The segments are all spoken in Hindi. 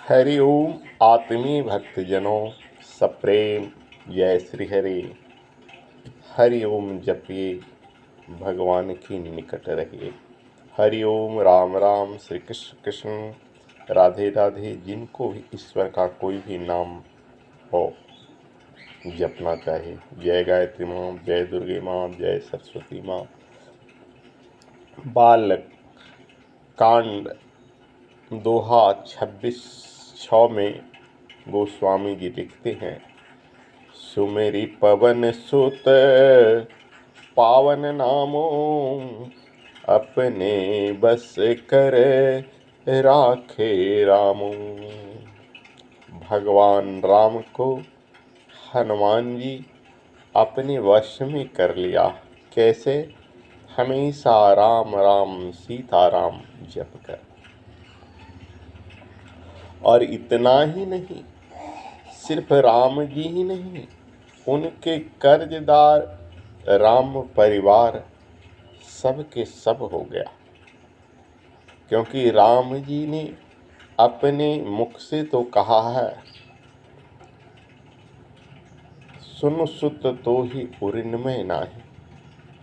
हरि ओम आत्मीय भक्तजनों, सप्रेम जय श्री हरि। हरि ओम जपिए, भगवान की निकट रहिए। हरि ओम राम राम, श्री कृष्ण कृष्ण राधे राधे। जिनको भी ईश्वर का कोई भी नाम हो जपना चाहिए। जय गायत्री माँ, जय दुर्गे माँ, जय सरस्वती माँ। बाल कांड दोहा 26:6 में गोस्वामी जी लिखते हैं, सुमेरी पवन सुत पावन नामो, अपने बस कर राखे रामो। भगवान राम को हनुमान जी अपने वश में कर लिया। कैसे? हमेशा राम राम सीता राम जप कर। और इतना ही नहीं, सिर्फ राम जी ही नहीं, उनके कर्जदार राम परिवार सब के सब हो गया। क्योंकि राम जी ने अपने मुख से तो कहा है, सुन सुत तो ही उरिन में नाही।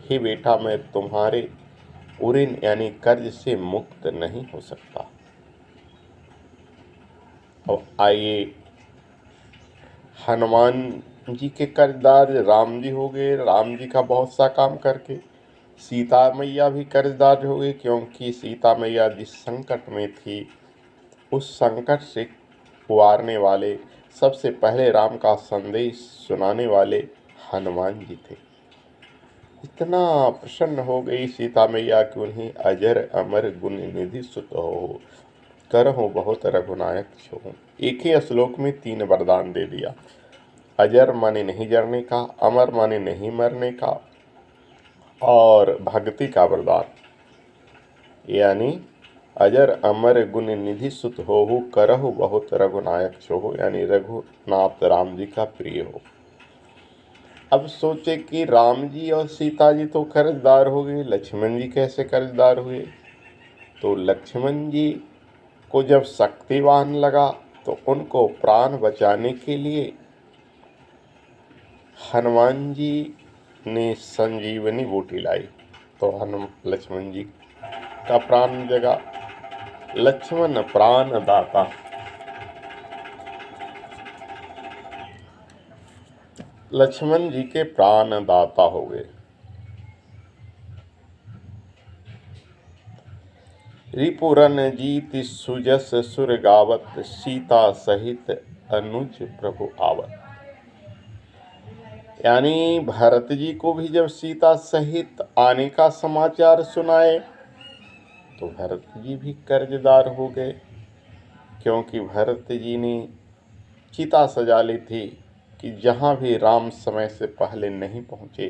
हे बेटा, मैं तुम्हारे उरिन यानी कर्ज से मुक्त नहीं हो सकता। अब आइए, हनुमान जी के कर्जदार राम जी हो गए, राम जी का बहुत सा काम करके। सीता मैया भी कर्जदार हो गई, क्योंकि सीता मैया जिस संकट में थी, उस संकट से उबारने वाले, सबसे पहले राम का संदेश सुनाने वाले हनुमान जी थे। इतना प्रसन्न हो गई सीता मैया कि उन्हें अजर अमर गुण निधि सुत हो, करहु बहुत रघुनायक छो। एक ही श्लोक में 3 वरदान दे दिया। अजर माने नहीं जरने का, अमर माने नहीं मरने का, और भक्ति का वरदान। यानी अजर अमर गुण निधि सुत होहु, करहु बहुत रघुनायक छो, यानी रघुनाथ राम जी का प्रिय हो। अब सोचे कि राम जी और सीता जी तो कर्जदार हो गए, लक्ष्मण जी कैसे कर्जदार हुए? तो लक्ष्मण जी को जब शक्तिवान लगा तो उनको प्राण बचाने के लिए हनुमान जी ने संजीवनी बूटी लाई, तो लक्ष्मण जी का प्राण जगा। लक्ष्मण प्राण दाता। लक्ष्मण जी के प्राण दाता हो गए। रिपुरन जीत सुजस सुर गावत, सीता सहित अनुज प्रभु आवत। यानी भरत जी को भी जब सीता सहित आने का समाचार सुनाए तो भरत जी भी कर्जदार हो गए, क्योंकि भरत जी ने चिता सजा ली थी कि जहाँ भी राम समय से पहले नहीं पहुँचे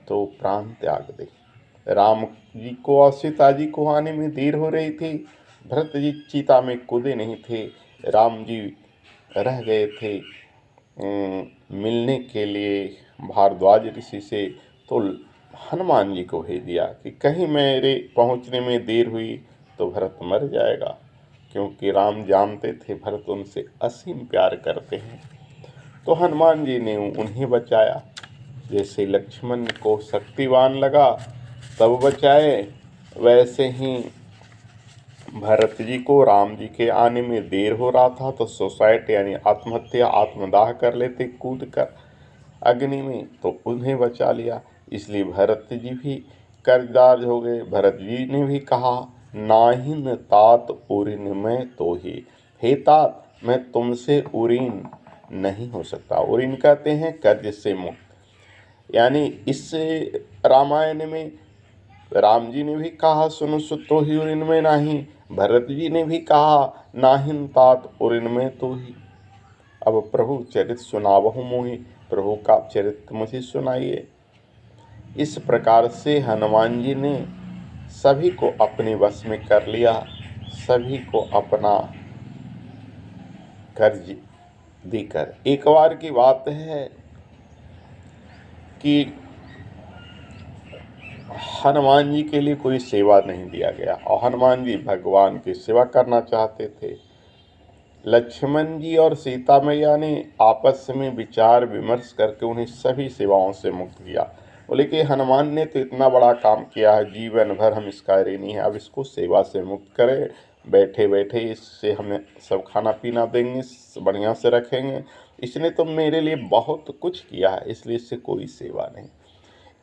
तो प्राण त्याग दे। राम जी को और सीता जी को आने में देर हो रही थी, भरत जी चिता में कूदे नहीं थे, राम जी रह गए थे मिलने के लिए भारद्वाज ऋषि से। तो हनुमान जी को भेज दिया कि कहीं मेरे पहुंचने में देर हुई तो भरत मर जाएगा, क्योंकि राम जानते थे भरत उनसे असीम प्यार करते हैं। तो हनुमान जी ने उन्हें बचाया। जैसे लक्ष्मण को शक्तिवान लगा तब बचाए, वैसे ही भरत जी को राम जी के आने में देर हो रहा था तो सुसाइड यानी आत्महत्या, आत्मदाह कर लेते कूद कर अग्नि में, तो उन्हें बचा लिया। इसलिए भरत जी भी कर्जदार हो गए। भरत जी ने भी कहा, नाहिन तात उरिन में तो ही। हे तात, मैं तुमसे उरीन नहीं हो सकता। उरीन कहते हैं कर्ज से मुक्त। यानी इस रामायण में राम जी ने भी कहा, सुनो सुतो ही उरिन में नाही। भरत जी ने भी कहा, नाहिन तात उरिन में तो ही। अब प्रभु चरित सुनावहु मोहि, प्रभु का चरित्र मुझे सुनाइए। इस प्रकार से हनुमान जी ने सभी को अपने वश में कर लिया, सभी को अपना कर्ज देकर। एक बार की बात है कि हनुमान जी के लिए कोई सेवा नहीं दिया गया और हनुमान जी भगवान की सेवा करना चाहते थे। लक्ष्मण जी और सीता मैया ने आपस में विचार विमर्श करके उन्हें सभी सेवाओं से मुक्त किया। बोले कि हनुमान ने तो इतना बड़ा काम किया है, जीवन भर हम इसका ऋणी हैं, अब इसको सेवा से मुक्त करें, बैठे बैठे इससे हमें सब खाना पीना देंगे, बढ़िया से रखेंगे। इसने तो मेरे लिए बहुत कुछ किया है, इसलिए इससे कोई सेवा नहीं।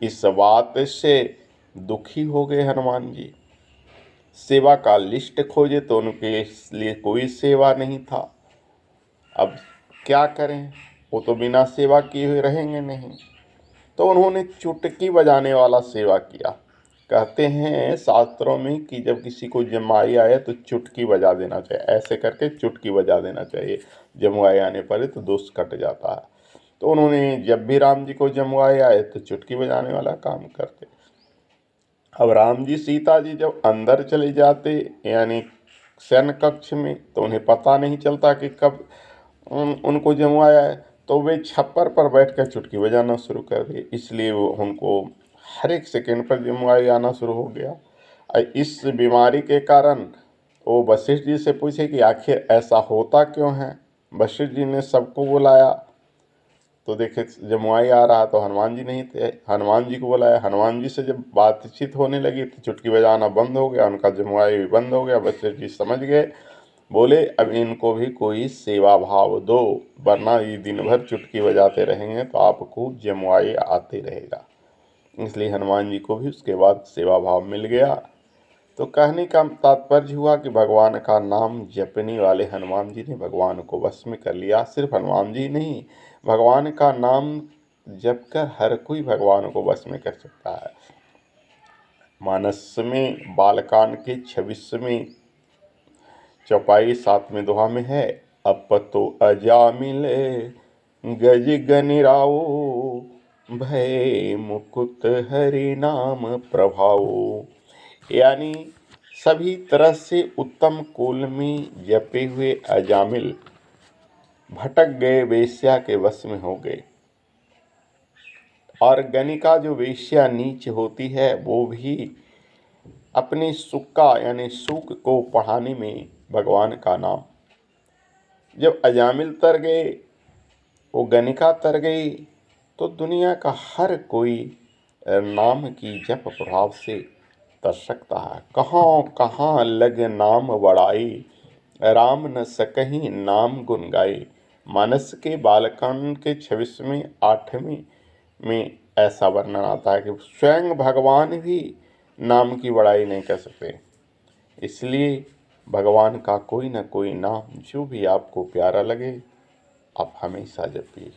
इस बात से दुखी हो गए हनुमान जी। सेवा का लिस्ट खोजे तो उनके लिए कोई सेवा नहीं था। अब क्या करें, वो तो बिना सेवा किए हुए रहेंगे नहीं। तो उन्होंने चुटकी बजाने वाला सेवा किया। कहते हैं शास्त्रों में कि जब किसी को जमाई आए तो चुटकी बजा देना चाहिए, ऐसे करके चुटकी बजा देना चाहिए, जमुआई आने पर तो दोष कट जाता है। तो उन्होंने जब भी राम जी को जमुआई आए तो चुटकी बजाने वाला काम करते। अब राम जी सीता जी जब अंदर चले जाते यानी शयन कक्ष में, तो उन्हें पता नहीं चलता कि कब उनको जमुआया है, तो वे छप्पर पर बैठकर चुटकी बजाना शुरू कर दिए। इसलिए वो उनको हर एक सेकंड पर जमुआई आना शुरू हो गया। इस बीमारी के कारण वो वशिष्ठ जी से पूछे कि आखिर ऐसा होता क्यों है। वशिष्ठ जी ने सबको बुलाया, तो देखे जमुआई आ रहा, तो हनुमान जी नहीं थे। हनुमान जी को बुलाया, हनुमान जी से जब बातचीत होने लगी तो चुटकी बजाना बंद हो गया, उनका जमुआई भी बंद हो गया। वशिष्ठ जी समझ गए, बोले अब इनको भी कोई सेवा भाव दो, वरना ये दिन भर चुटकी बजाते रहेंगे तो आपको जमुआई आते रहेगा। इसलिए हनुमान जी को भी उसके बाद सेवा भाव मिल गया। तो कहने का तात्पर्य हुआ कि भगवान का नाम जपने वाले हनुमान जी ने भगवान को वश में कर लिया। सिर्फ हनुमान जी नहीं, भगवान का नाम जप कर हर कोई भगवान को वश में कर सकता है। मानस में बालकांड के 26वें चौपाई 7वें दोहा में है, अब तो अजामिल गज गनिराओ, भय मुकुट हरि नाम प्रभाओ। यानी सभी तरह से उत्तम कुल में जपे हुए अजामिल भटक गए, वेश्या के वश में हो गए। और गणिका जो वेश्या नीच होती है वो भी अपने सुख का यानी सुख को पढ़ाने में भगवान का नाम, जब अजामिल तर गए, वो गणिका तर गई, तो दुनिया का हर कोई नाम की जप प्रभाव से तर सकता है। कहाँ कहाँ लग नाम बड़ाई, राम न सकहीं नाम गुन गाई। मानस के बालकांड के 26वें 8वें में ऐसा वर्णन आता है कि स्वयं भगवान भी नाम की बड़ाई नहीं कर सकते। इसलिए भगवान का कोई ना कोई नाम जो भी आपको प्यारा लगे, आप हमेशा जपिए।